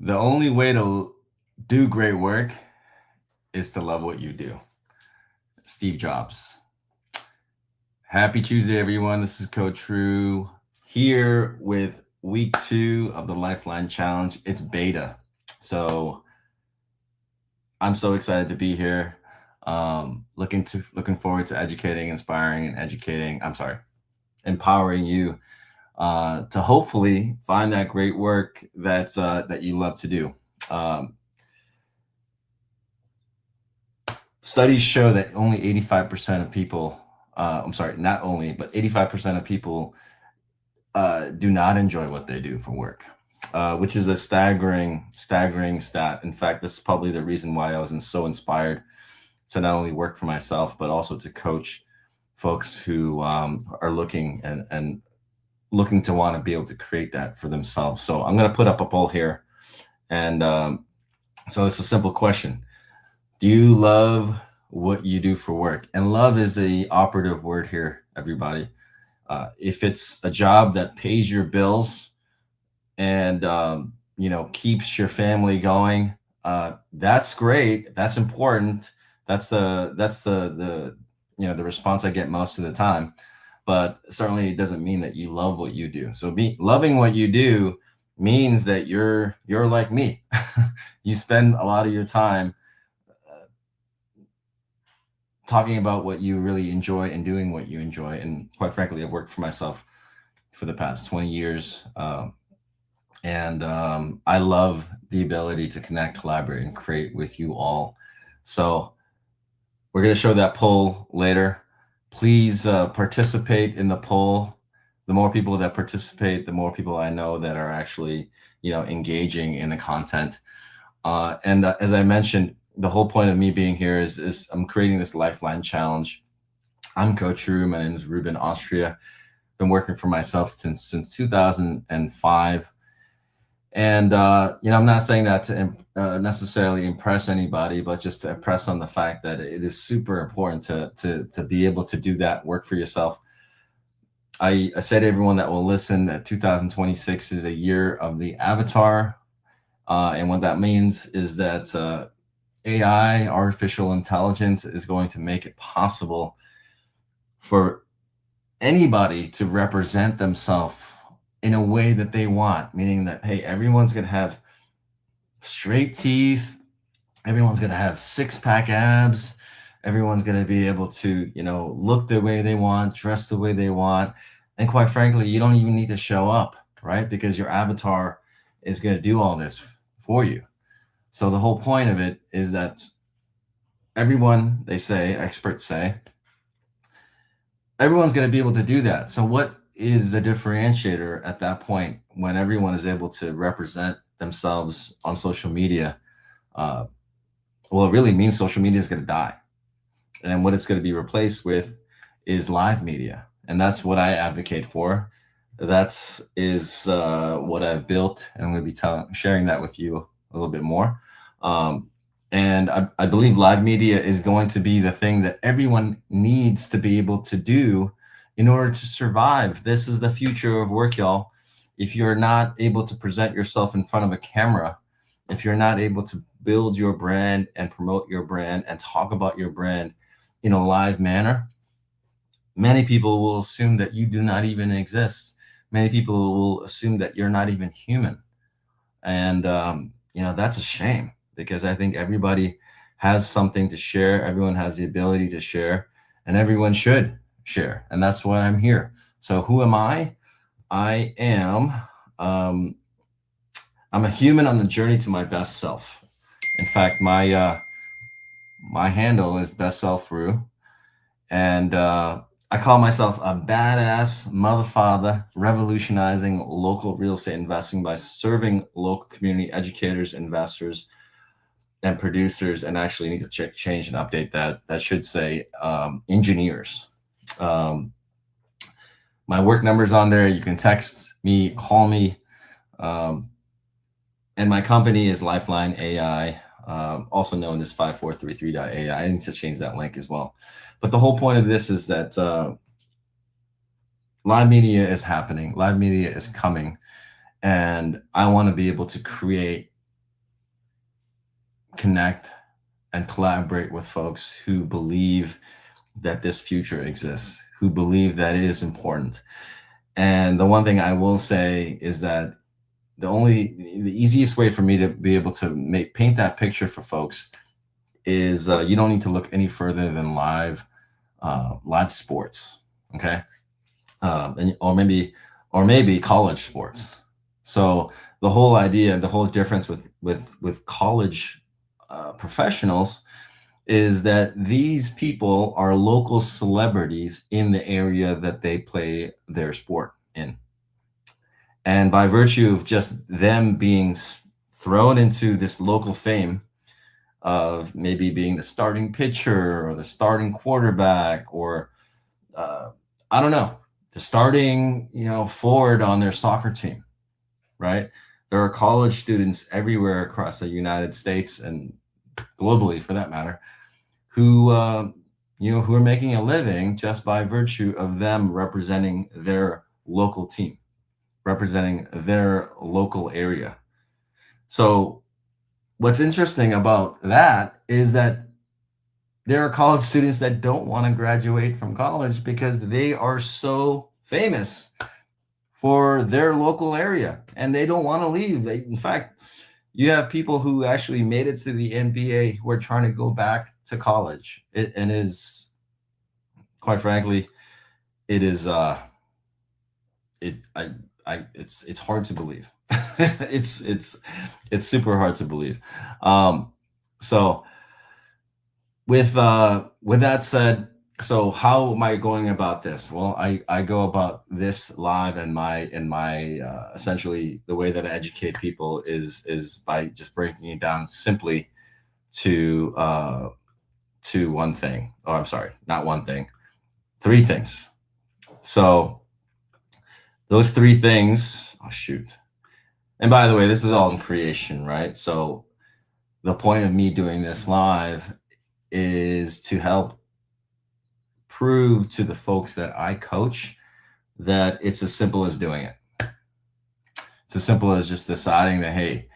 The only way to do great work is to love what you do. Steve Jobs. Happy Tuesday, everyone. This is Coach Rue here with week 2 of the LIFEline challenge. It's beta. So I'm so excited to be here. Looking forward to educating, inspiring, and educating. Empowering you to hopefully find that great work that you love to do. Um, Studies show that only 85% of people, not only, but 85% of people do not enjoy what they do for work, which is a staggering stat. In fact, this is probably the reason why I was so inspired to not only work for myself, but also to coach folks who are looking and looking to want to be able to create that for themselves. So I'm going to put up a poll here. And so it's a simple question. Do you love what you do for work? And love is the operative word here, everybody. If it's a job that pays your bills and keeps your family going, that's great. That's important. That's the the response I get most of the time. But certainly it doesn't mean that you love what you do. So loving what you do means that you're like me. You spend a lot of your time talking about what you really enjoy and doing what you enjoy. And quite frankly, I've worked for myself for the past 20 years. And I love the ability to connect, collaborate, and create with you all. So we're going to show that poll later. Please participate in the poll. The more people that participate, the more people I know that are actually, engaging in the content. And as I mentioned, the whole point of me being here is I'm creating this LIFEline challenge. I'm Coach Rue. My name is Ruben Austria. Been working for myself since 2005. And, I'm not saying that to necessarily impress anybody, but just to impress on the fact that it is super important to be able to do that work for yourself. I say to everyone that will listen that 2026 is a year of the avatar. And what that means is that AI, artificial intelligence, is going to make it possible for anybody to represent themselves in a way that they want, meaning that, hey, everyone's going to have straight teeth. Everyone's going to have six-pack abs. Everyone's going to be able to, look the way they want, dress the way they want. And quite frankly, you don't even need to show up, right? Because your avatar is going to do all this for you. So the whole point of it is that everyone, experts say, everyone's going to be able to do that. So what is the differentiator at that point when everyone is able to represent themselves on social media? Well, it really means social media is going to die. And what it's going to be replaced with is live media. And that's what I advocate for. That is what I've built. And I'm going to be sharing that with you a little bit more. And I believe live media is going to be the thing that everyone needs to be able to do in order to survive. This is the future of work, y'all. If you're not able to present yourself in front of a camera, if you're not able to build your brand and promote your brand and talk about your brand in a live manner, many people will assume that you do not even exist. Many people will assume that you're not even human. And, that's a shame, because I think everybody has something to share. Everyone has the ability to share, and everyone should share. And that's why I'm here. So who am I? I am, I'm a human on the journey to my best self. In fact, my handle is Best Self Rue. And I call myself a badass mother father, revolutionizing local real estate investing by serving local community educators, investors, and producers. And actually need to change and update that. That should say engineers. My work number's on there. You can text me, call me. And my company is LIFEline AI, also known as 5433.ai. I need to change that link as well. But the whole point of this is that live media is happening. Live media is coming. And I want to be able to create connect and collaborate with folks who believe that this future exists, who believe that it is important. And the one thing I will say is that the easiest way for me to be able to paint that picture for folks is you don't need to look any further than live sports, okay, or maybe college sports. So the whole idea, the whole difference with college professionals is that these people are local celebrities in the area that they play their sport in. And by virtue of just them being thrown into this local fame of maybe being the starting pitcher or the starting quarterback or I don't know, the starting, forward on their soccer team, right? There are college students everywhere across the United States and globally, for that matter, who are making a living just by virtue of them representing their local team, representing their local area. So what's interesting about that is that there are college students that don't want to graduate from college because they are so famous for their local area and they don't want to leave. In fact, you have people who actually made it to the NBA who are trying to go back to college. And is, quite frankly, it is it's hard to believe. it's super hard to believe. So with that said, so how am I going about this? Well, I go about this live and my essentially the way that I educate people is by just breaking it down simply to one thing. Oh, I'm sorry, not one thing, three things. So those three things, oh shoot. And by the way, this is all in creation, right? So the point of me doing this live is to help prove to the folks that I coach that it's as simple as doing it. It's as simple as just deciding that, hey,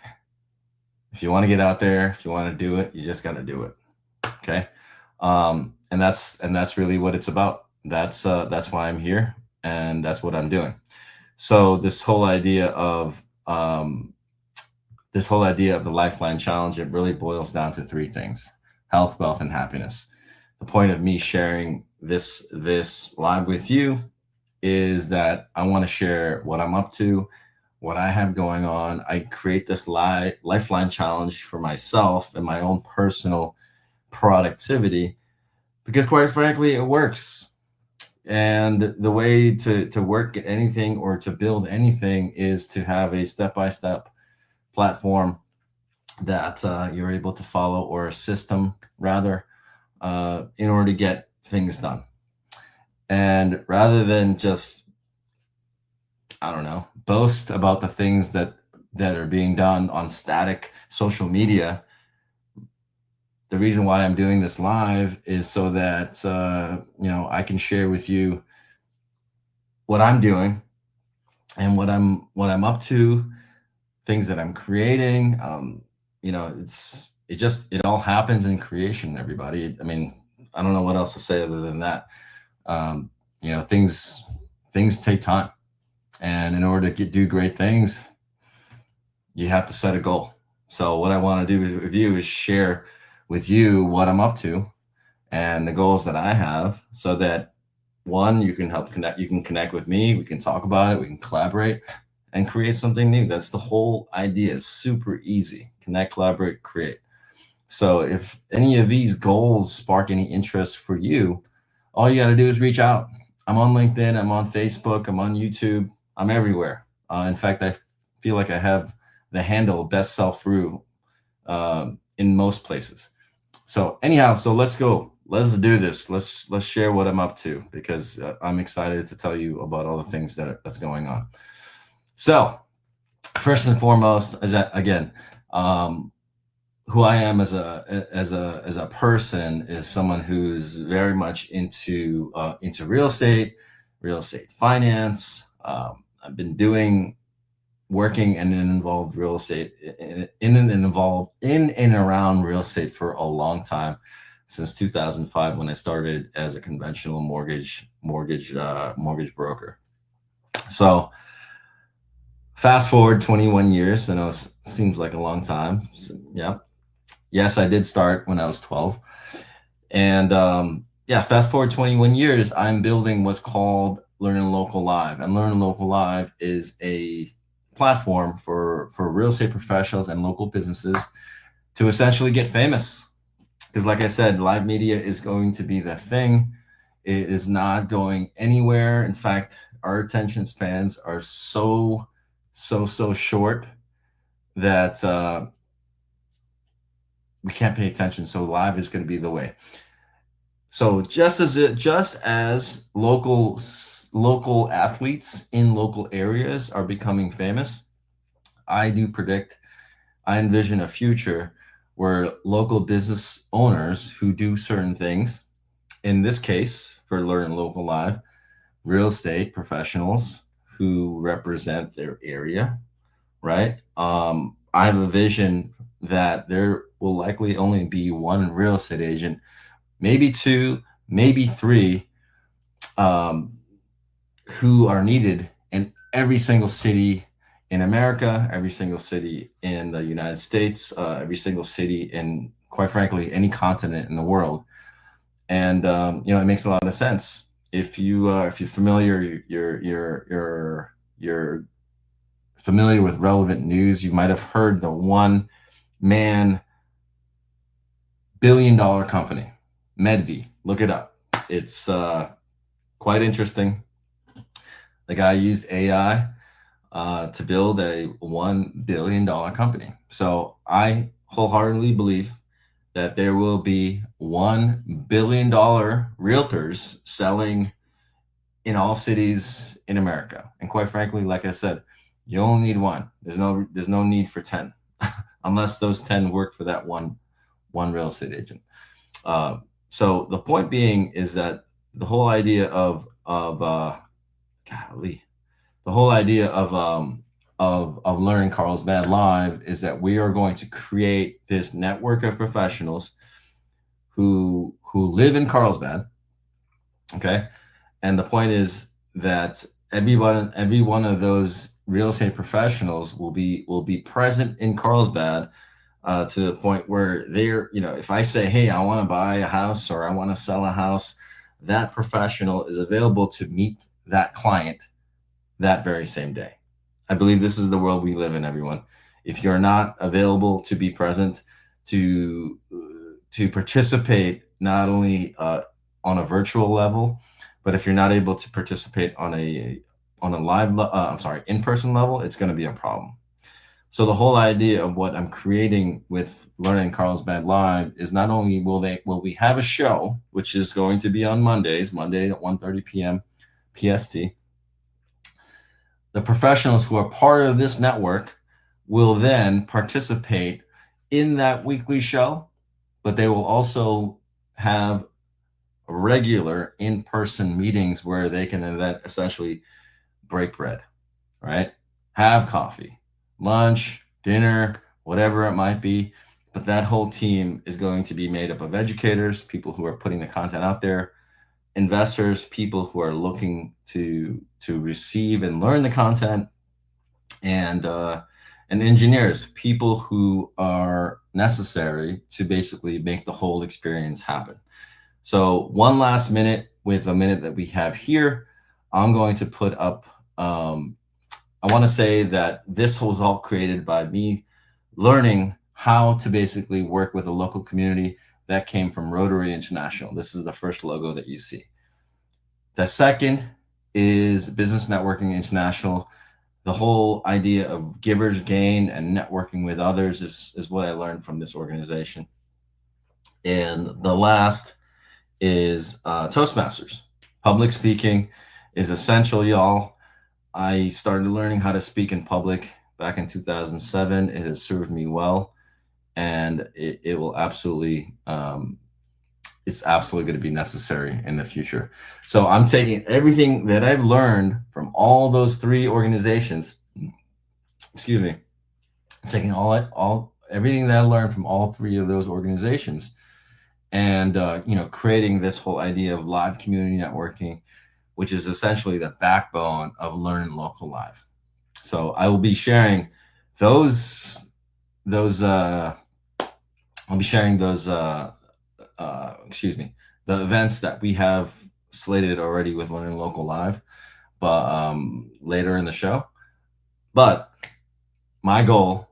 if you want to get out there, if you want to do it, you just got to do it. Okay. And that's really what it's about. That's why I'm here, and that's what I'm doing. So this whole idea of the LIFEline challenge, it really boils down to three things: health, wealth, and happiness. The point of me sharing this live with you is that I want to share what I'm up to, what I have going on. I create this LIFEline challenge for myself and my own personal productivity because, quite frankly, it works. And the way to work at anything or to build anything is to have a step-by-step platform that you're able to follow, or a system rather, in order to get things done. And rather than just, I don't know, boast about the things that are being done on static social media, the reason why I'm doing this live is so that I can share with you what I'm doing and what I'm up to, things that I'm creating. It all happens in creation, everybody. I mean, I don't know what else to say other than that. Things take time, and in order to do great things, you have to set a goal. So what I want to do with you is share with you what I'm up to and the goals that I have, so that one, you can connect with me, we can talk about it, we can collaborate and create something new. That's the whole idea. It's super easy. Connect, collaborate, create. So if any of these goals spark any interest for you, all you got to do is reach out. I'm on LinkedIn, I'm on Facebook, I'm on YouTube, I'm everywhere. In fact, I feel like I have the handle Best Self Rue in most places. So anyhow, so let's go. Let's do this. Let's share what I'm up to, because I'm excited to tell you about all the things that's going on. So first and foremost, is that, again, who I am as a person is someone who's very much into real estate finance. I've been doing working in and involved real estate in and around real estate for a long time, since 2005, when I started as a conventional mortgage broker. So fast forward 21 years. I know it seems like a long time. So, yeah. Yes, I did start when I was 12. And yeah, fast forward 21 years, I'm building what's called Learn Local Live. And Learn Local Live is a platform for real estate professionals and local businesses to essentially get famous. Because like I said, live media is going to be the thing. It is not going anywhere. In fact, our attention spans are so short that we can't pay attention. So live is going to be the way. So just as local athletes in local areas are becoming famous, I envision a future where local business owners who do certain things, in this case for Learn Local Live, real estate professionals who represent their area, right? I have a vision that there will likely only be one real estate agent, maybe two, maybe three, who are needed in every single city in America, every single city in the United States, every single city in, quite frankly, any continent in the world. And it makes a lot of sense. If you're familiar, you're familiar with relevant news, you might have heard the one man billion-dollar company, Medvi. Look it up. It's quite interesting. The guy used AI to build a $1 billion company. So I wholeheartedly believe that there will be $1 billion realtors selling in all cities in America. And quite frankly, like I said, you only need one. There's no need for 10, unless those 10 work for that one real estate agent. So the point being is that the whole idea of Learning Carlsbad Live is that we are going to create this network of professionals who live in Carlsbad. Okay. And the point is that every one of those real estate professionals will be present in Carlsbad, to the point where if I say, hey, I want to buy a house or I want to sell a house, that professional is available to meet that client that very same day. I believe this is the world we live in, everyone. If you're not available to be present, to participate, not only on a virtual level, but if you're not able to participate on a live, in-person level, it's going to be a problem. So the whole idea of what I'm creating with Learning Carlsbad Live is not only will we have a show, which is going to be on Monday at 1:30 p.m. PST. The professionals who are part of this network will then participate in that weekly show, but they will also have regular in-person meetings where they can then essentially break bread, right? Have coffee, lunch, dinner, whatever it might be. But that whole team is going to be made up of educators, people who are putting the content out there, investors, people who are looking to receive and learn the content, and engineers, people who are necessary to basically make the whole experience happen. So one last minute, with a minute that we have here, I'm going to put up, I want to say that this was all created by me learning how to basically work with a local community. That came from Rotary International. This is the first logo that you see. The second is Business Networking International. The whole idea of givers gain and networking with others is what I learned from this organization. And the last is Toastmasters. Public speaking is essential, y'all. I started learning how to speak in public back in 2007. It has served me well, and it will absolutely, it's absolutely going to be necessary in the future. So I'm taking everything that I've learned from all those three organizations, excuse me, taking all everything that I learned from all three of those organizations, and creating this whole idea of live community networking, which is essentially the backbone of Learn Local Live. So I will be sharing those those I'll be sharing those excuse me, the events that we have slated already with Learning Local Live, but later in the show. But my goal,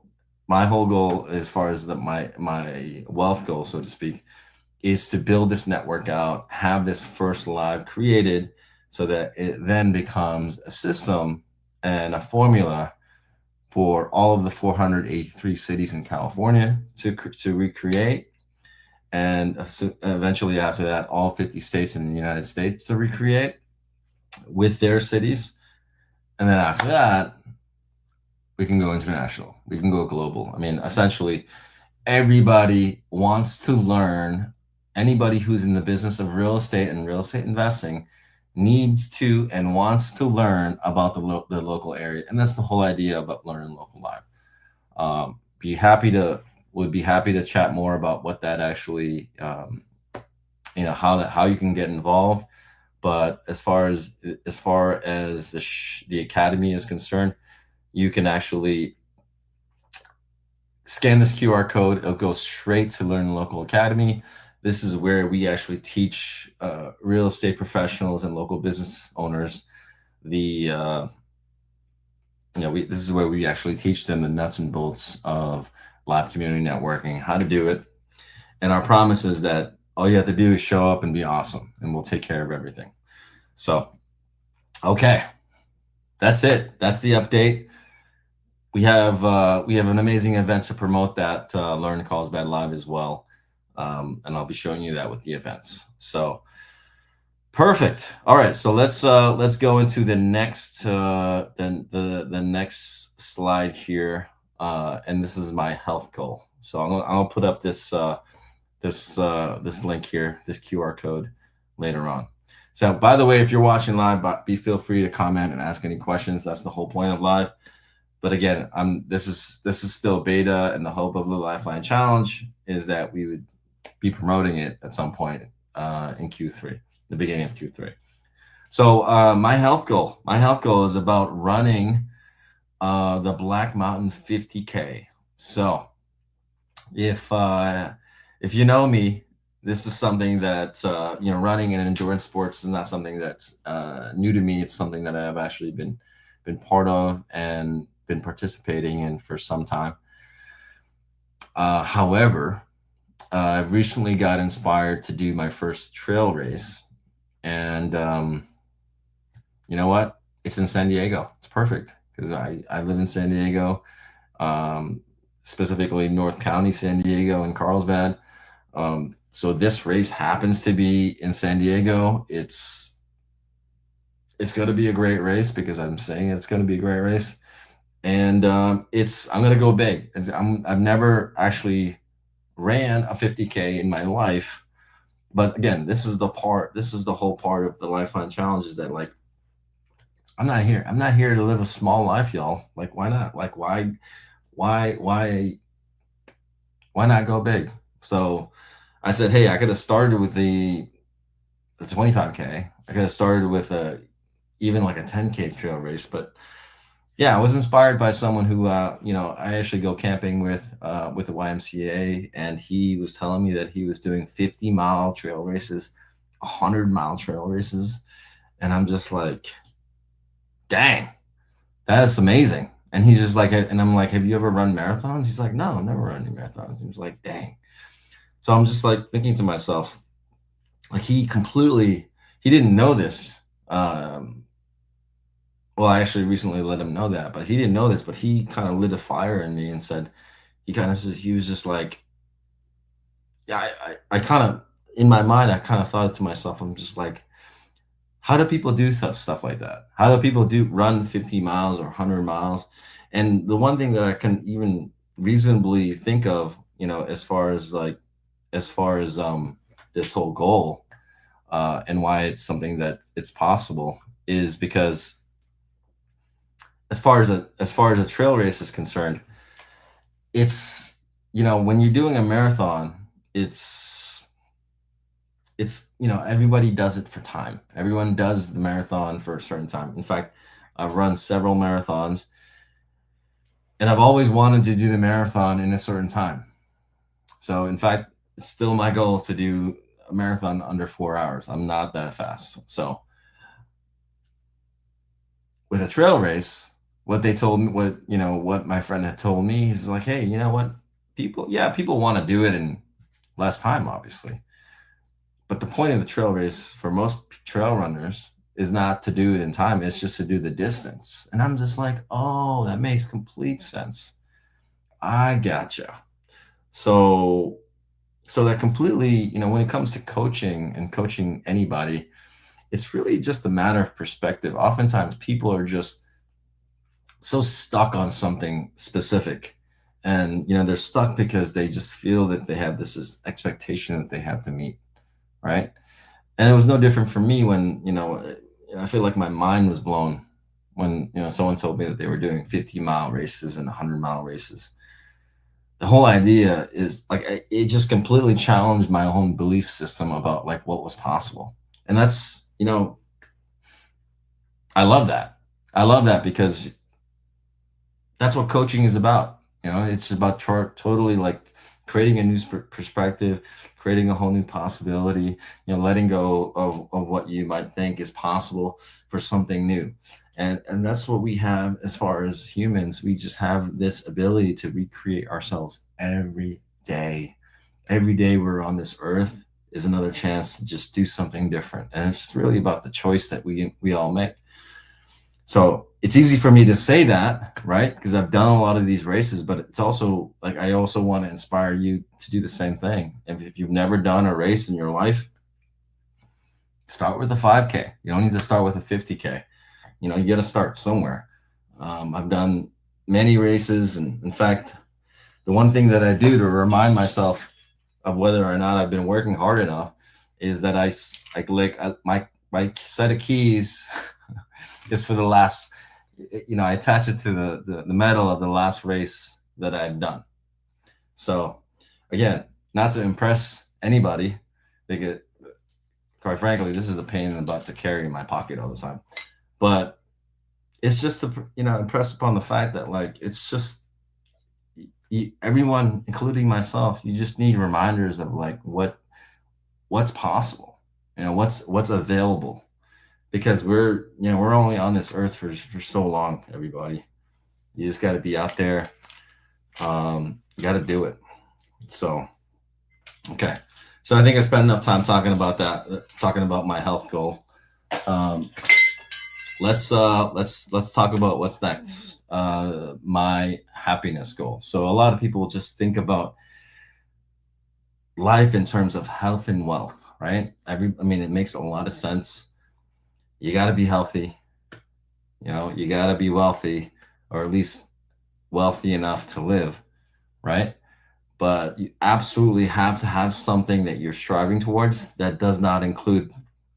my whole goal, as far as my wealth goal, so to speak, is to build this network out, have this first live created, so that it then becomes a system and a formula for all of the 483 cities in California to recreate, and eventually after that, all 50 states in the United States to recreate with their cities, and then after that, we can go international. We can go global. I mean, essentially, everybody wants to learn. Anybody who's in the business of real estate and real estate investing needs to and wants to learn about the local area, and that's the whole idea about Learning Local Live. Be happy to Would be happy to chat more about what that actually, how you can get involved. But as far as the academy is concerned, you can actually scan this QR code. It'll go straight to Learn Local Academy. This is where we actually teach real estate professionals and local business owners the this is where we actually teach them the nuts and bolts of live community networking, how to do it. And our promise is that all you have to do is show up and be awesome, and we'll take care of everything. So, okay, that's it. That's the update. We have an amazing event to promote that, Learn Carlsbad Live as well, and I'll be showing you that with the events. So perfect. All right, so let's go into the next the next slide here, and this is my health goal. So I'll put up this this link here, this QR code later on. So by the way, if you're watching live, feel free to comment and ask any questions. That's the whole point of live. But again, this is still beta, and the hope of the LIFEline challenge is that we would be promoting it at some point in Q3, the beginning of Q3. So my health goal is about running the Black Mountain 50K. So if you know me, this is something that running and endurance sports is not something that's new to me. It's something that I've actually been part of and been participating in for some time. However, I recently got inspired to do my first trail race, and you know what? It's in San Diego. It's perfect because I live in San Diego, specifically North County, San Diego, and Carlsbad. So this race happens to be in San Diego. It's going to be a great race because I'm saying it's going to be a great race. And I'm going to go big. I've never actually ran a 50K in my life, but again, this is the whole part of the LIFEline challenge, is that, like, I'm not here to live a small life, y'all. Like, why not? Like, why not go big? So I said, hey, I could have started with the 25K. I could have started with even like a 10K trail race, but yeah, I was inspired by someone who, I actually go camping with the YMCA, and he was telling me that he was doing 50-mile trail races, 100-mile trail races, and I'm just like, dang, that's amazing. And he's just like, and I'm like, have you ever run marathons? He's like, no, I've never run any marathons. He was like, dang. So I'm just like thinking to myself, like, he didn't know this. Well, I actually recently let him know that, but he didn't know this, but he kind of lit a fire in me and said, he was just like, yeah, I kind of, in my mind, I kind of thought to myself, I'm just like, how do people do stuff like that? How do people run 50 miles or 100 miles? And the one thing that I can even reasonably think of, as far as this whole goal, and why it's something that it's possible, is because as far as a trail race is concerned, it's, when you're doing a marathon, it's everybody does it for time. Everyone does the marathon for a certain time. In fact, I've run several marathons, and I've always wanted to do the marathon in a certain time. So in fact, it's still my goal to do a marathon under 4 hours. I'm not that fast. So with a trail race, what they told me, what my friend had told me, he's like, hey, you know what? People want to do it in less time, obviously. But the point of the trail race for most trail runners is not to do it in time, it's just to do the distance. And I'm just like, oh, that makes complete sense. I gotcha. So that completely, when it comes to coaching and coaching anybody, it's really just a matter of perspective. Oftentimes people are just so stuck on something specific, and they're stuck because they just feel that they have this expectation that they have to meet, right? And it was no different for me when, I feel like my mind was blown when, someone told me that they were doing 50-mile races and 100-mile races. The whole idea is like, it just completely challenged my own belief system about like what was possible. And that's, I love that. I love that because that's what coaching is about. It's about totally like creating a new perspective, creating a whole new possibility, letting go of what you might think is possible for something new. And that's what we have as far as humans. We just have this ability to recreate ourselves every day. Every day we're on this earth is another chance to just do something different. And it's just really about the choice that we all make. So it's easy for me to say that, right? Because I've done a lot of these races, but it's also like, I also want to inspire you to do the same thing. If you've never done a race in your life, start with a 5K. You don't need to start with a 50K. You got to start somewhere. I've done many races. And in fact, the one thing that I do to remind myself of whether or not I've been working hard enough is that my set of keys is for the last, I attach it to the medal of the last race that I've done. So again, not to impress anybody, because quite frankly, this is a pain in the butt to carry in my pocket all the time. But it's just to, impress upon the fact that like, it's just everyone, including myself, you just need reminders of like what's possible, what's available. Because we're only on this earth for so long, everybody. You just got to be out there. You got to do it. So, okay. So I think I spent enough time talking about that, talking about my health goal. Let's talk about what's next. My happiness goal. So a lot of people just think about life in terms of health and wealth, right? It makes a lot of sense. You got to be healthy, you got to be wealthy, or at least wealthy enough to live, right? But you absolutely have to have something that you're striving towards that does not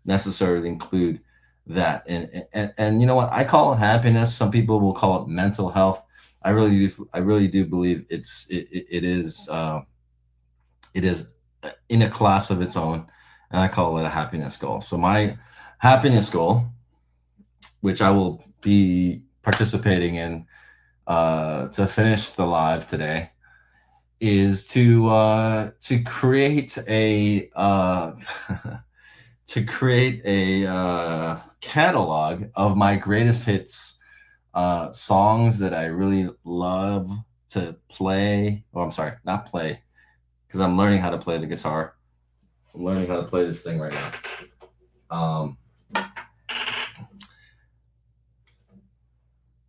necessarily include that. And you know what? I call it happiness. Some people will call it mental health. I really do believe it is in a class of its own, and I call it a happiness goal. So my happiness goal, which I will be participating in to finish the live today, is to create a to create a catalog of my greatest hits, songs that I really love to play. Oh, I'm sorry, not play, because I'm learning how to play the guitar. I'm learning how to play this thing right now.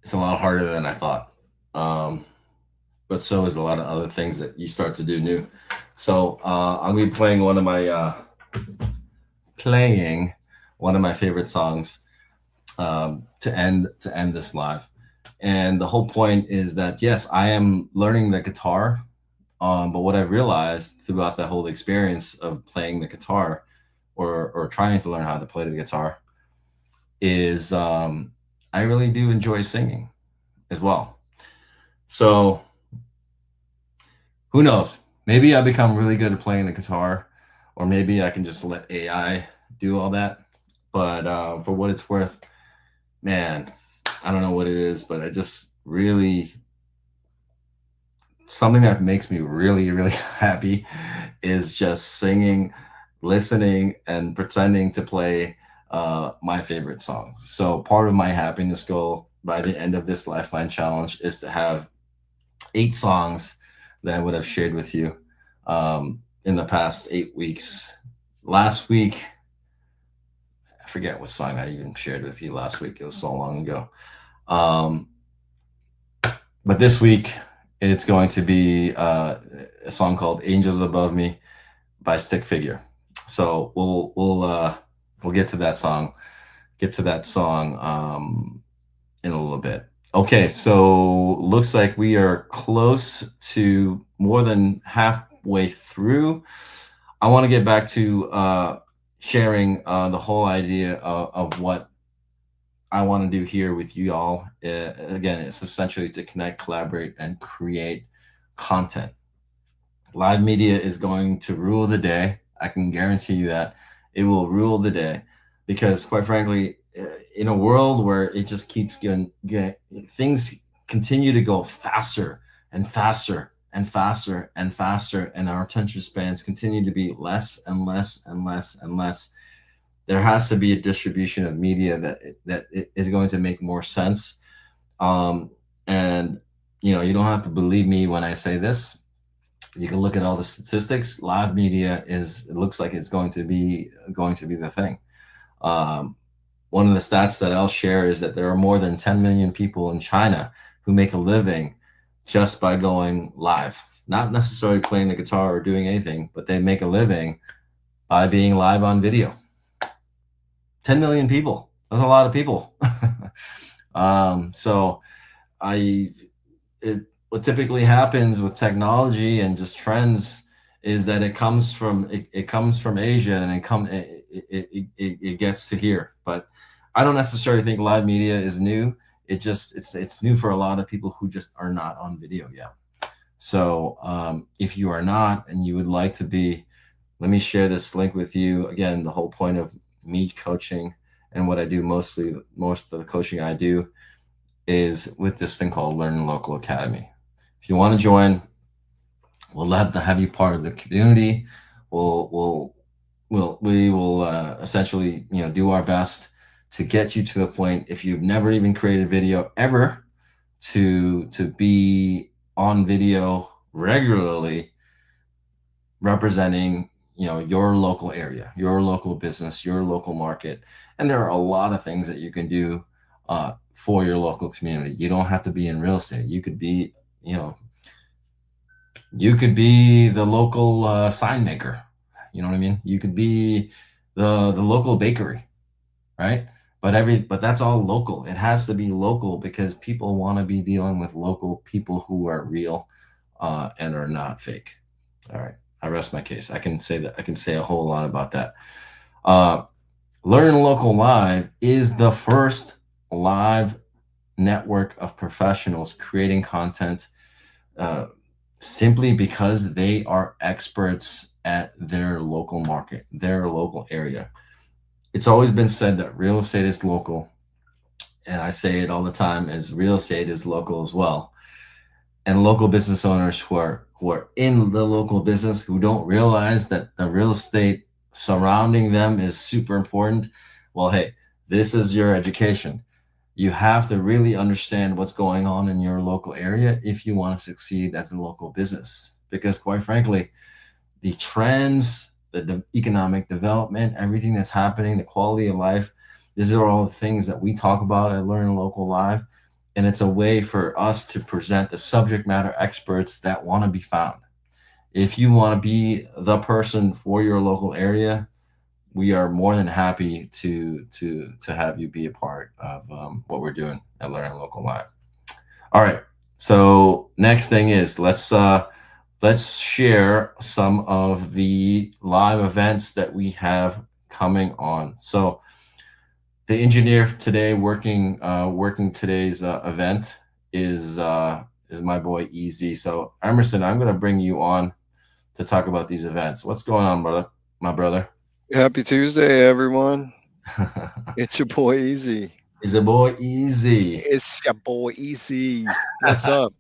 It's a lot harder than I thought. But so is a lot of other things that you start to do new. So I'm gonna be playing one of my favorite songs to end this live. And the whole point is that yes, I am learning the guitar, but what I realized throughout the whole experience of playing the guitar, or trying to learn how to play the guitar, is I really do enjoy singing. as well. So who knows? Maybe I become really good at playing the guitar, or maybe I can just let AI do all that. But for what it's worth, man, I don't know what it is, but I just really, something that makes me really, really happy is just singing, listening, and pretending to play my favorite songs. So part of my happiness goal by the end of this Lifeline challenge is to have 8 songs that I would have shared with you in the past 8 weeks. Last week, I forget what song I even shared with you last week. It was so long ago. Um, but this week, it's going to be a song called "Angels Above Me" by Stick Figure. So we'll get to that song. Get to that song in a little bit. Okay, so looks like we are close to more than halfway through. I want to get back to sharing the whole idea of what I want to do here with you all. Again, it's essentially to connect, collaborate, and create content. Live media is going to rule the day. I can guarantee you that it will rule the day because, quite frankly, in a world where it just keeps getting things continue to go faster and faster and faster and faster, and our attention spans continue to be less and less and less and less. There has to be a distribution of media that is going to make more sense. Um, and you don't have to believe me when I say this. You can look at all the statistics. Live media it looks like it's going to be the thing. Um, One of the stats that I'll share is that there are more than 10 million people in China who make a living just by going live, not necessarily playing the guitar or doing anything, but they make a living by being live on video. 10 million people. That's a lot of people. So what typically happens with technology and just trends is that it comes from Asia and it gets to here. But I don't necessarily think live media is new. It's new for a lot of people who just are not on video yet. So if you are not and you would like to be, let me share this link with you. Again, the whole point of me coaching and what I do most of the coaching I do is with this thing called Learn Local Academy. If you want to join, we'll love to have you part of the community. We will essentially do our best to get you to the point, if you've never even created video ever, to be on video regularly, representing your local area, your local business, your local market. And there are a lot of things that you can do for your local community. You don't have to be in real estate. You could be the local sign maker. You know what I mean? You could be the local bakery, right? But that's all local. It has to be local because people want to be dealing with local people who are real and are not fake. All right. I rest my case. I can say a whole lot about that. Learn Local Live is the first live network of professionals creating content simply because they are experts at their local market, their local area. It's always been said that real estate is local, and I say it all the time, as real estate is local as well. And local business owners who are in the local business, who don't realize that the real estate surrounding them is super important. Well, hey, this is your education. You have to really understand what's going on in your local area if you want to succeed as a local business. Because quite frankly, the trends, the economic development, everything that's happening, the quality of life, these are all the things that we talk about at Learn Local Live. And it's a way for us to present the subject matter experts that want to be found. If you want to be the person for your local area, we are more than happy to have you be a part of what we're doing at Learn Local Live. All right. So next thing is let's share some of the live events that we have coming on. So the engineer today working today's event is my boy Easy. So Emerson, I'm gonna bring you on to talk about these events. What's going on, brother? My brother. Happy Tuesday, everyone. It's your boy Easy. Is a boy Easy. It's your boy Easy. What's up?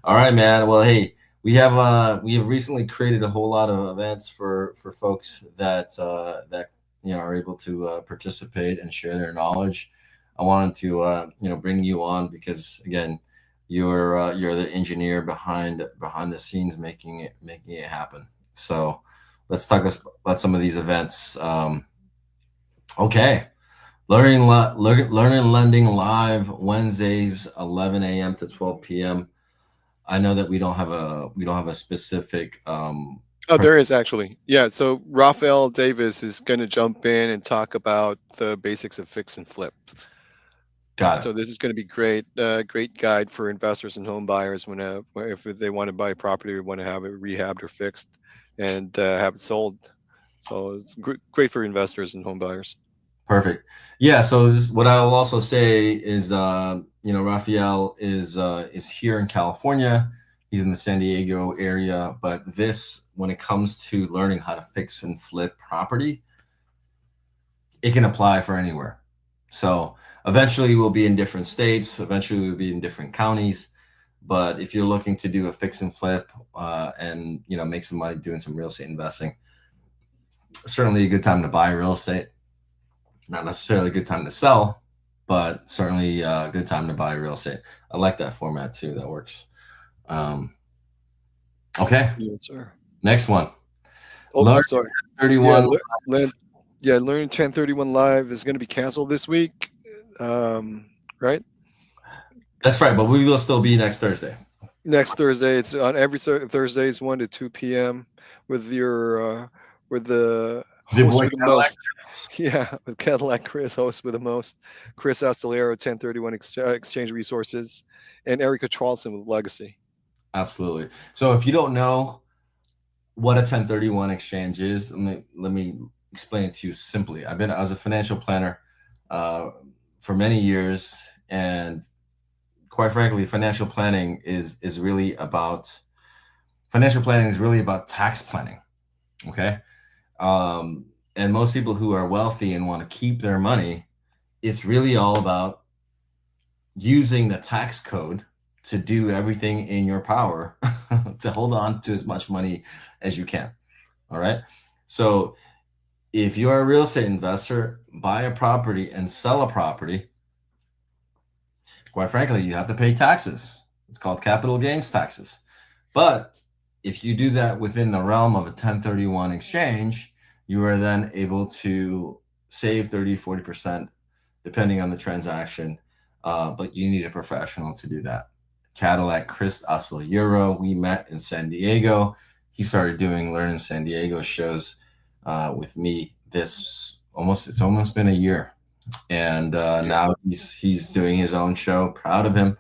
All right, man. Well, hey, we have recently created a whole lot of events for folks that are able to participate and share their knowledge. I wanted to bring you on because again, you're the engineer behind the scenes making it happen. So let's talk about some of these events. Okay. Learning and Lending live Wednesdays, 11 a.m. to 12 p.m. I know that we don't have a specific Oh, there is actually. Yeah, so Rafael Davis is going to jump in and talk about the basics of fix and flips. got it. So this is going to be great, great guide for investors and home buyers if they want to buy a property or want to have it rehabbed or fixed and have it sold. So it's great for investors and home buyers. Perfect. Yeah. So what I will also say is, Raphael is here in California. He's in the San Diego area, but when it comes to learning how to fix and flip property, it can apply for anywhere. So eventually we'll be in different states. Eventually we'll be in different counties. But if you're looking to do a fix and flip and make some money doing some real estate investing, certainly a good time to buy real estate. Not necessarily a good time to sell, but certainly a good time to buy real estate. I like that format too. That works. Um, okay, Yes, sir. next one. Oh, Learn sorry. Yeah, 31. Learning 1031 Live is going to be canceled this week. Right? That's right, but we will still be next Thursday. Next Thursday. It's on every Thursdays, 1 to 2 p.m. with with the The host boy with the Cadillac. most. Yeah, with Cadillac Chris, host with the most. Chris Astolero, 1031 Exchange Resources, and Erica Charlson with Legacy. Absolutely. So if you don't know what a 1031 exchange is, let me explain it to you simply. I was a financial planner uh, for many years, and quite frankly, financial planning is really about tax planning. Okay. And most people who are wealthy and want to keep their money, it's really all about using the tax code to do everything in your power to hold on to as much money as you can. All right. So if you're a real estate investor, buy a property and sell a property, quite frankly, you have to pay taxes. It's called capital gains taxes. But if you do that within the realm of a 1031 exchange, you are then able to save 30, 40%, depending on the transaction. But you need a professional to do that. Cadillac Chris Euro, we met in San Diego. He started doing Learn in San Diego shows with me. It's almost been a year, and now he's doing his own show. Proud of him,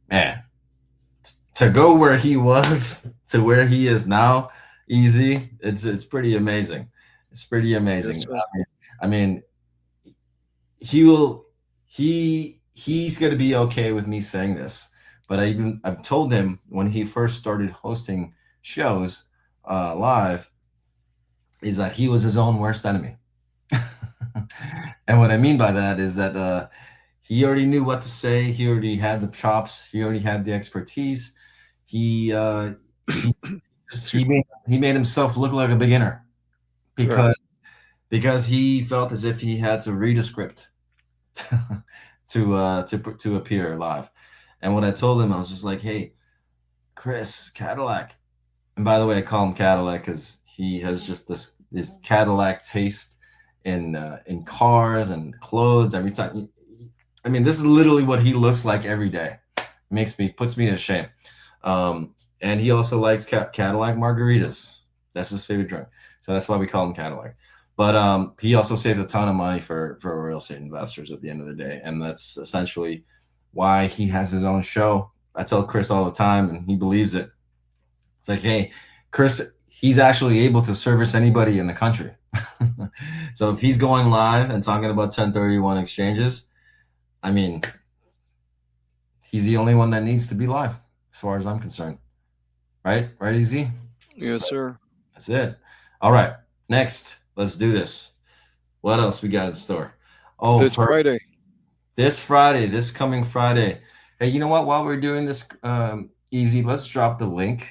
man. To go where he was to where he is now, easy. It's pretty amazing. It's pretty Yes, amazing. sir. I mean, he will he's going to be okay with me saying this, but I've told him when he first started hosting shows live is that he was his own worst enemy. And what I mean by that is that he already knew what to say. He already had the chops. He already had the expertise. He Excuse me. he made himself look like a beginner Right. because he felt as if he had to read a script to appear live. And what I told him, I was just like, "Hey, Chris, Cadillac." And by the way, I call him Cadillac because he has just this Cadillac taste in cars and clothes. Every time, I mean, this is literally what he looks like every day. Puts me to shame. And he also likes Cadillac margaritas. That's his favorite drink. So that's why we call him Cadillac. But he also saved a ton of money for real estate investors at the end of the day. And that's essentially why he has his own show. I tell Chris all the time, and he believes it. It's like, hey, Chris, he's actually able to service anybody in the country. So if he's going live and talking about 1031 exchanges, I mean, he's the only one that needs to be live, as far as I'm concerned. Right? Right, Easy? Yes, sir. That's it. All right. Next, let's do this. What else we got in store? Oh, This Friday. this Friday, this coming Friday. Hey, you know what? While we're doing this, Easy, let's drop the link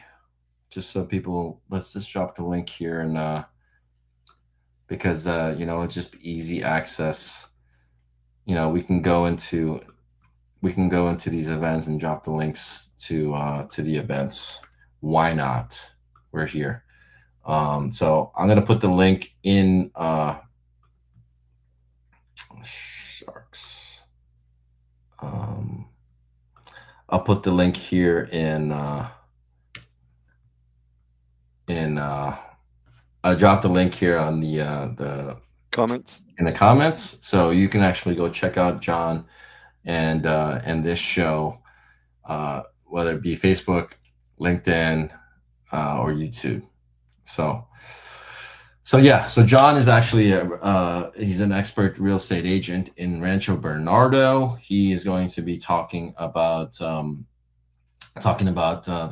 just so people. Let's just drop the link here, and because it's just easy access. We can go into these events and drop the links to the events. Why not? We're here. So I'm gonna put the link in sharks. Um, I'll put the link here in I dropped the link here on the Comments. in the comments, so you can actually go check out John and this show, whether it be Facebook, LinkedIn, or YouTube. So, so John is actually he's an expert real estate agent in Rancho Bernardo. He is going to be talking about the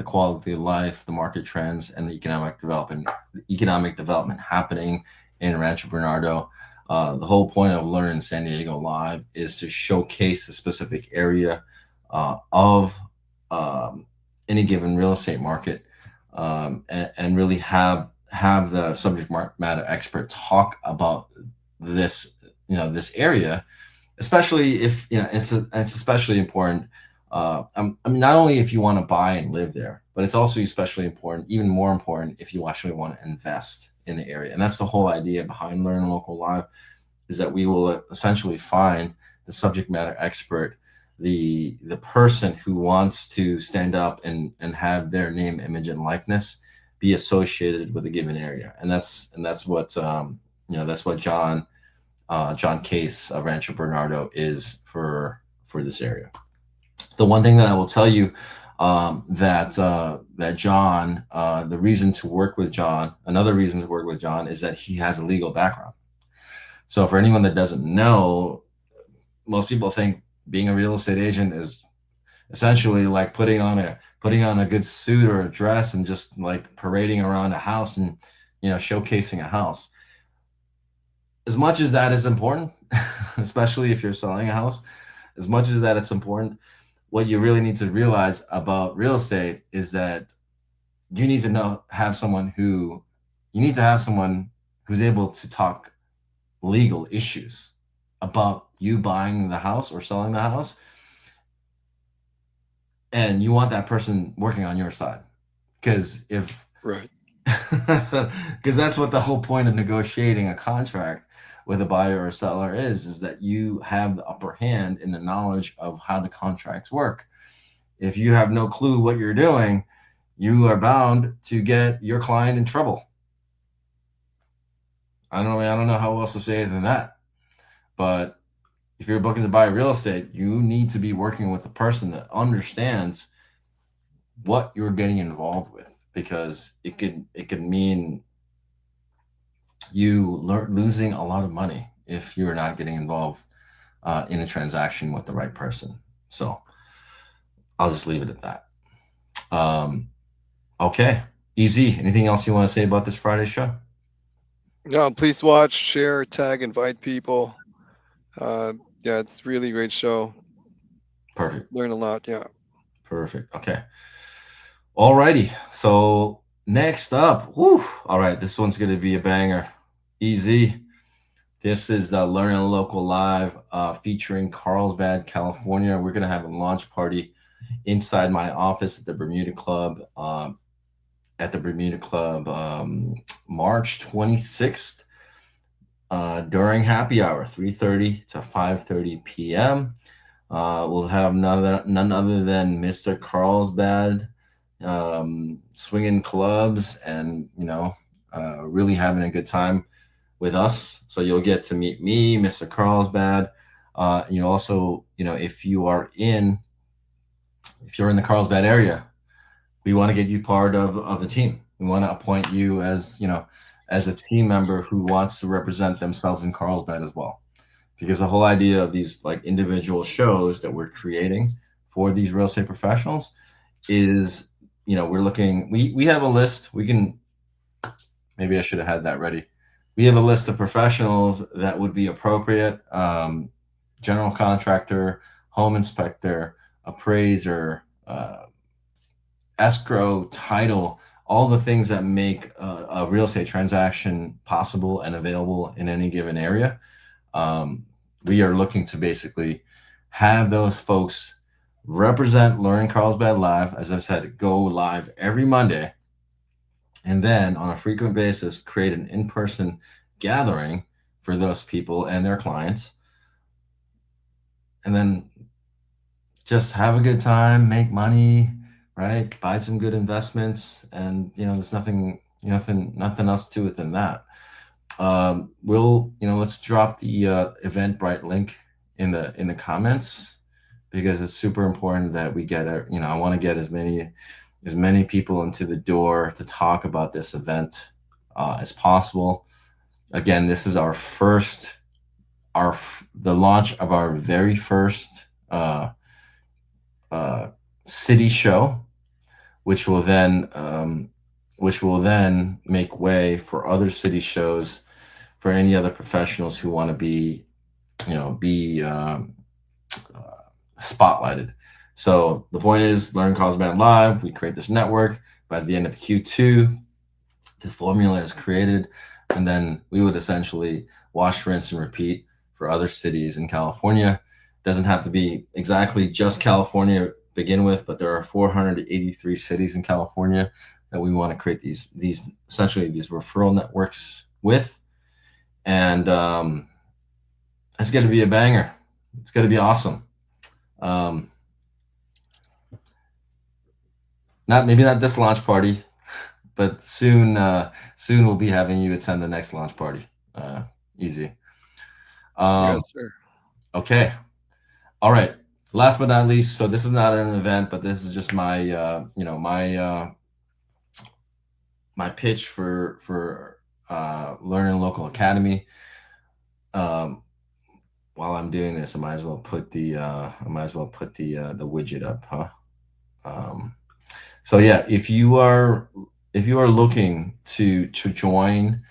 quality of life, the market trends, and the economic development happening in Rancho Bernardo. The whole point of Learn San Diego Live is to showcase a specific area of any given real estate market, and really have the subject matter expert talk about this this area, especially if it's especially important. I mean, not only if you want to buy and live there, but it's also especially important, even more important, if you actually want to invest in the area. And that's the whole idea behind Learn Local Live, is that we will essentially find the subject matter expert, the person who wants to stand up and have their name, image, and likeness be associated with a given area. And that's what that's what John Case of Rancho Bernardo is for this area. The one thing that I will tell you, that John, the reason to work with John, another reason to work with John, is that he has a legal background. So for anyone that doesn't know, most people think being a real estate agent is essentially like putting on a good suit or a dress and just like parading around a house and showcasing a house. As much as that is important, especially if you're selling a house, as much as that it's important, what you really need to realize about real estate is that you need to have someone who's able to talk legal issues about you buying the house or selling the house, and you want that person working on your side, because if Right. because that's what the whole point of negotiating a contract with a buyer or seller is that you have the upper hand in the knowledge of how the contracts work. If you have no clue what you're doing, you are bound to get your client in trouble. I don't know how else to say it than that. But if you're looking to buy real estate, you need to be working with a person that understands what you're getting involved with, because it could mean you losing a lot of money if you're not getting involved in a transaction with the right person. So I'll just leave it at that. Okay, easy. Anything else you want to say about this Friday show? No, please watch, share, tag, invite people. Yeah, it's really great show. Perfect. Learn a lot. Yeah. Perfect. Okay. Alrighty. So next up, whew, all right, this one's gonna be a banger. Easy. This is the Learn and Local Live, featuring Carlsbad, California. We're gonna have a launch party inside my office at the Bermuda Club. March 26th, during happy hour, 3:30 to 5:30 p.m. We'll have none other than Mr. Carlsbad, swinging clubs and really having a good time with us. So you'll get to meet me, Mr. Carlsbad. You also, if you're in the Carlsbad area, we want to get you part of the team. We want to appoint you as a team member who wants to represent themselves in Carlsbad as well. Because the whole idea of these like individual shows that we're creating for these real estate professionals is, we have a list. We can, maybe I should have had that ready. We have a list of professionals that would be appropriate: general contractor, home inspector, appraiser, escrow, title, all the things that make a real estate transaction possible and available in any given area. Um, we are looking to basically have those folks represent Learn Carlsbad Live. As I said, go live every Monday, and then on a frequent basis create an in-person gathering for those people and their clients, and then just have a good time, make money, right? Buy some good investments, and there's nothing else to it than that. Let's drop the Eventbrite link in the comments, because it's super important that we get I want to get as many people into the door to talk about this event as possible. Again, this is the launch of our very first uh, city show, which will then make way for other city shows for any other professionals who want to be spotlighted. So the point is, Learn Carlsbad Live. We create this network. By the end of Q2, the formula is created, and then we would essentially wash, rinse, and repeat for other cities in California. It doesn't have to be exactly just California to begin with, but there are 483 cities in California that we want to create these essentially these referral networks with, and it's going to be a banger. It's going to be awesome. Not this launch party, but soon we'll be having you attend the next launch party. Easy. Yes, sir. Okay. All right. Last but not least, so this is not an event, but this is just my pitch for Learn Local Academy. While I'm doing this, I might as well put the widget up, huh? So yeah, if you are looking to join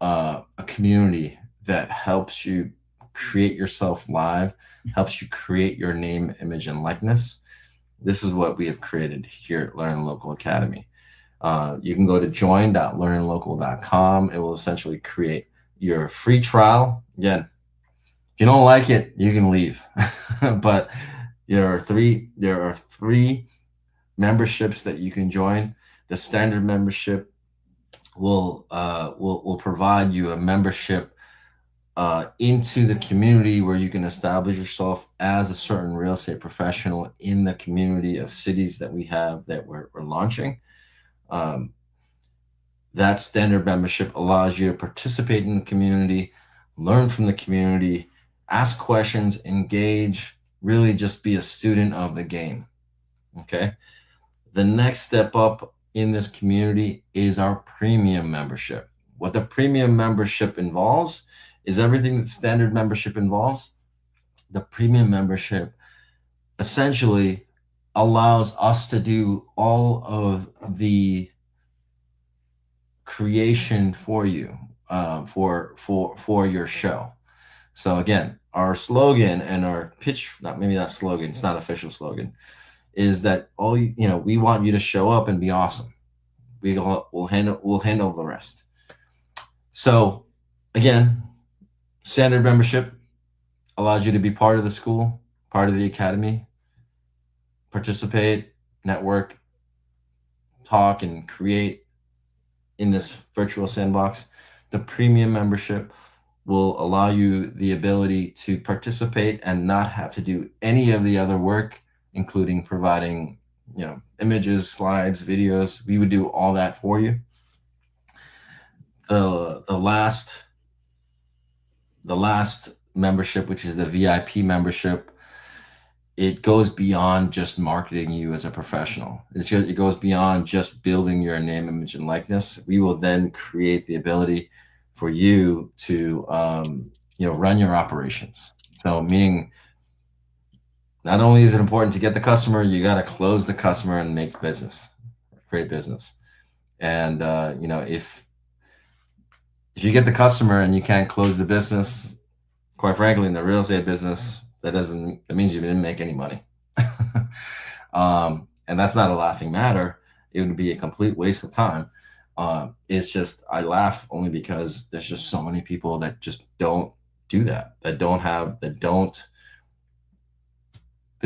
a community that helps you create yourself live, helps you create your name, image, and likeness, this is what we have created here at Learn Local Academy. You can go to join.learnlocal.com. It will essentially create your free trial. Again, if you don't like it, you can leave. But there are three memberships that you can join. The standard membership will provide you a membership into the community, where you can establish yourself as a certain real estate professional in the community of cities that we have that we're launching. That standard membership allows you to participate in the community, learn from the community, ask questions, engage, really just be a student of the game. Okay. The next step up in this community is our premium membership. What the premium membership involves is everything that standard membership involves. The premium membership essentially allows us to do all of the creation for you, for your show. So again, our slogan and our pitch, not slogan, it's not official slogan, is that we want you to show up and be awesome. We'll handle the rest. So again, standard membership allows you to be part of the school, part of the academy, participate, network, talk, and create in this virtual sandbox. The premium membership will allow you the ability to participate and not have to do any of the other work, including providing, images, slides, videos. We would do all that for you. The last membership, which is the VIP membership, it goes beyond just marketing you as a professional. It goes beyond just building your name, image, and likeness. We will then create the ability for you to run your operations. So meaning Not only is it important to get the customer, you got to close the customer and make business, create business. And if you get the customer and you can't close the business, quite frankly, in the real estate business, that means you didn't make any money. And that's not a laughing matter. It would be a complete waste of time. It's just, I laugh only because there's just so many people that just don't do that. There's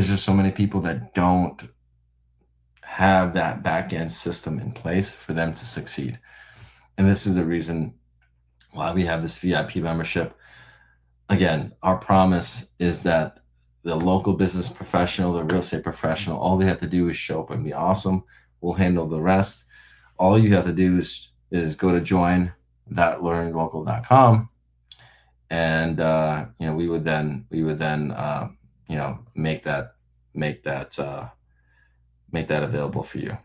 just so many people that don't have that back end system in place for them to succeed. And this is the reason why we have this VIP membership. Again, our promise is that the local business professional, the real estate professional, all they have to do is show up and be awesome. We'll handle the rest. All you have to do is go to join.learninglocal.com, and we would then make that available for you.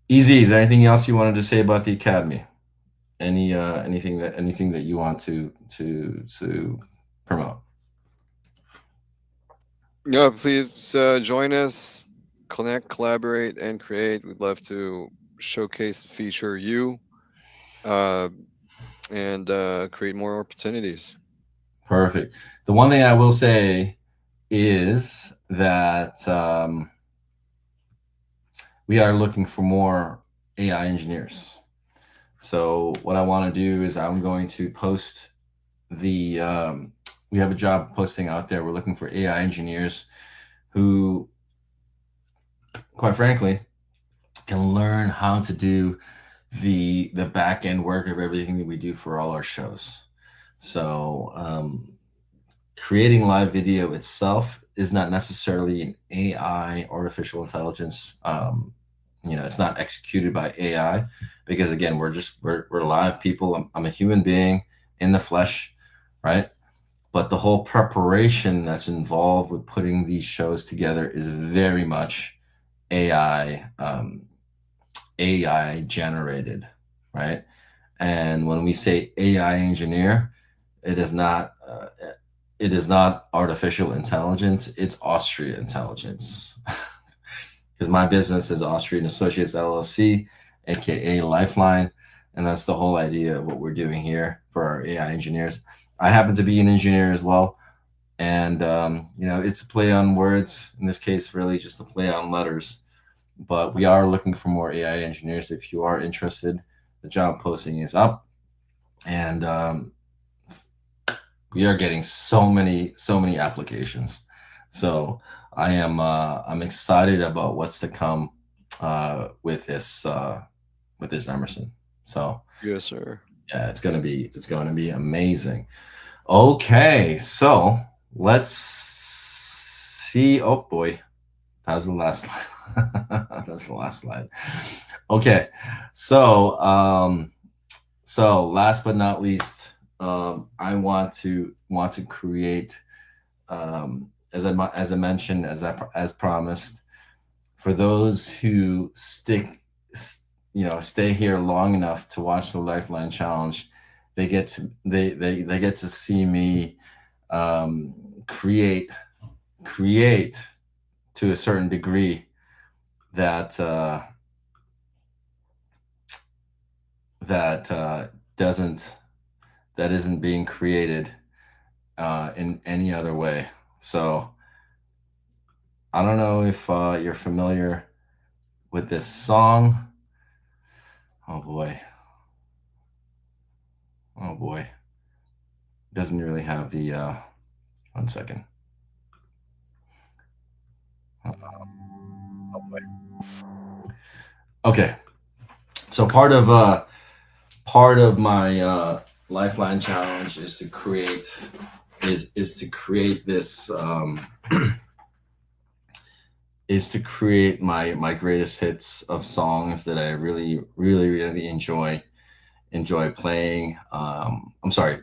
Easy. Is there anything else you wanted to say about the academy? Anything that you want to promote? Yeah, please join us, connect, collaborate, and create. We'd love to showcase, feature you, uh, and create more opportunities. Perfect. The one thing I will say is that we are looking for more AI engineers. So what I want to do is I'm going to post we have a job posting out there. We're looking for AI engineers who, quite frankly, can learn how to do the back end work of everything that we do for all our shows. So creating live video itself is not necessarily an AI, artificial intelligence. It's not executed by AI, because again, we're live people. I'm a human being in the flesh, right? But the whole preparation that's involved with putting these shows together is very much AI generated, right? And when we say AI engineer, it is not artificial intelligence. It's Austria intelligence. Because my business is Austrian Associates LLC, aka LIFEline, and that's the whole idea of what we're doing here for our AI engineers. I happen to be an engineer as well, and it's a play on words. In this case, really just a play on letters. But we are looking for more AI engineers. If you are interested, the job posting is up, and we are getting so many applications. So I'm excited about what's to come with this Emerson. So Yes, sir. yeah, it's going to be amazing. Okay, so let's see. Oh boy, that was the last slide. That's the last slide. Okay, so last but not least, I want to create, as I mentioned, as promised, for those who stay here long enough to watch the LIFEline Challenge, they get to see me create to a certain degree that doesn't that isn't being created in any other way. So I don't know if you're familiar with this song. Oh boy. Oh boy. Doesn't really have the 1 second. Oh boy. Okay. So part of my LIFEline challenge is to create this is to create my greatest hits of songs that I really enjoy playing.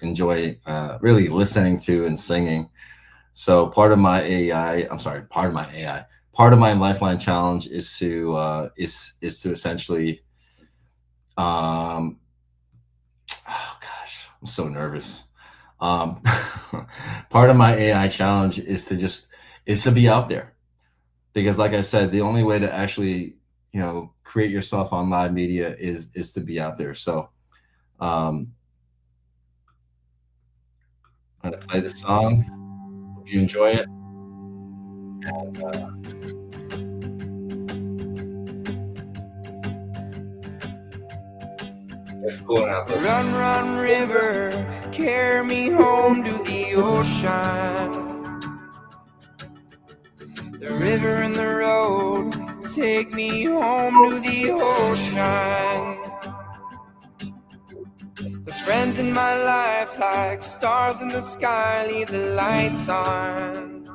Enjoy really listening to and singing. So part of my LIFEline challenge is to essentially, oh gosh, I'm so nervous. Um, part of my AI challenge is to be out there, because like I said, the only way to actually, create yourself on live media is to be out there. So I'm gonna play this song. Hope you enjoy it. It's cool out there. Run, run, river, carry me home to the ocean. The river and the road take me home to the ocean. The friends in my life, like stars in the sky, leave the lights on.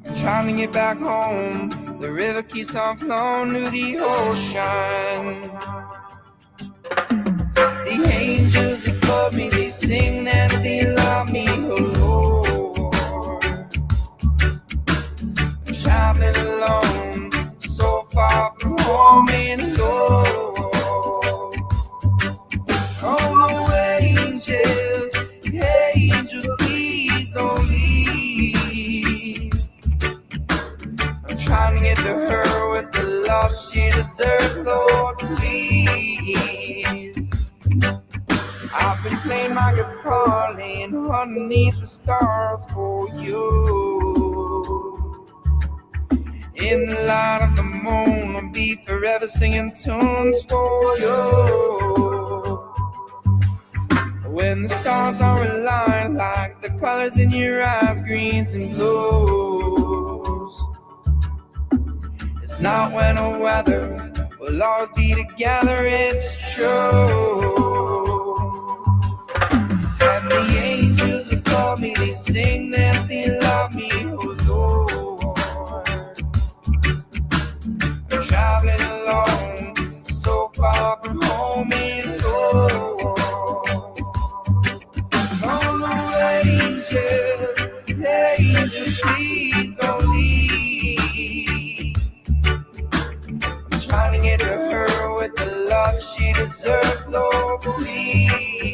I'm trying to get back home. The river keeps on flowing to the ocean. The angels above me, they sing that they love me, oh Lord. I'm traveling alone, so far from home and Lord. Oh no, angels, angels, please don't leave. I'm trying to get to her with the love she deserves, Lord, please. I've been playing my guitar, laying underneath the stars for you. In the light of the moon, I'll be forever singing tunes for you. When the stars are aligned, like the colors in your eyes, greens and blues. It's not when or whether, we'll always be together, it's true. And the angels above me, they sing that they love me, oh Lord. I'm traveling alone, so far from home and Lord. Oh no, angels, angels, please don't leave. I'm trying to get to her with the love she deserves, Lord, please.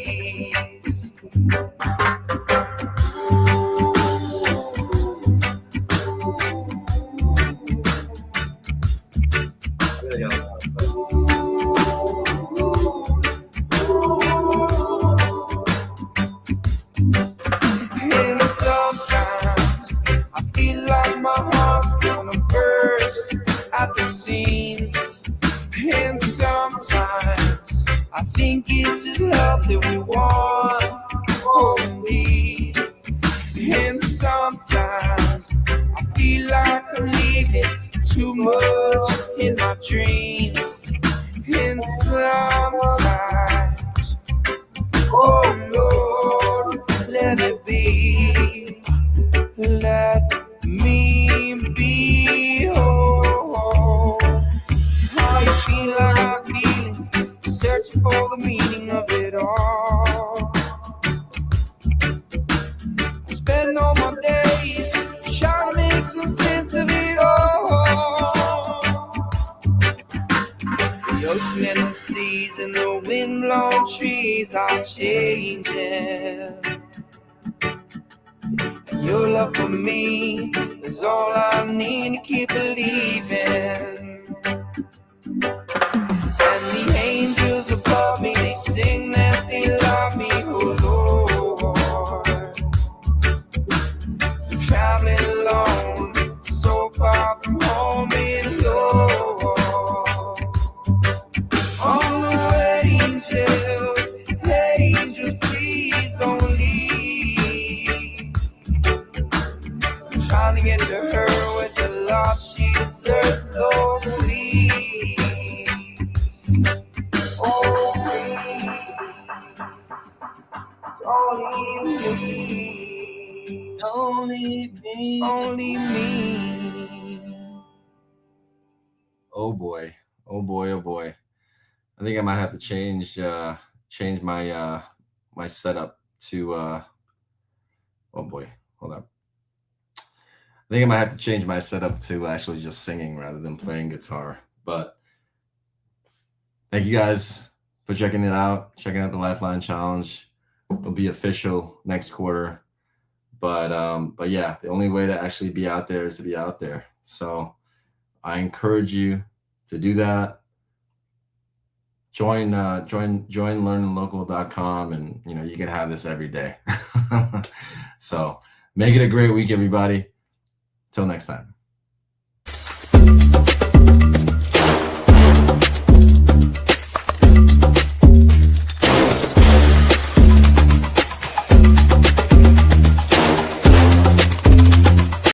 And sometimes I feel like my heart's gonna burst at the seams. And sometimes I think it's just love that we want, oh indeed. And sometimes I feel like I'm leaving too much in my dreams. And sometimes, oh Lord, let it be, let me be whole. How you feel like I'm feeling, searching for the meaning of it all. I spend all my days trying to make some sense of it all. The ocean and the seas and the wind-blown trees are changing. And your love for me is all I need to keep believing. And the angels above me, they sing that they love me, oh Lord. I'm traveling alone, so far from home and Lord. Oh no, angels, angels, please don't leave. I'm trying to get to her with the love she deserves, Lord, please. Oh, please, don't leave me. Don't leave me. Only me. Oh boy. Oh boy. Oh boy. I think I might have to change my my setup to oh boy. Hold up. I think I might have to change my setup to actually just singing rather than playing guitar. But thank you guys for checking it out, checking out the Lifeline Challenge. It'll be official next quarter. But yeah, the only way to actually be out there is to be out there. So I encourage you to do that. Join learnlocal.com, and you can have this every day. So make it a great week, everybody. Till next time.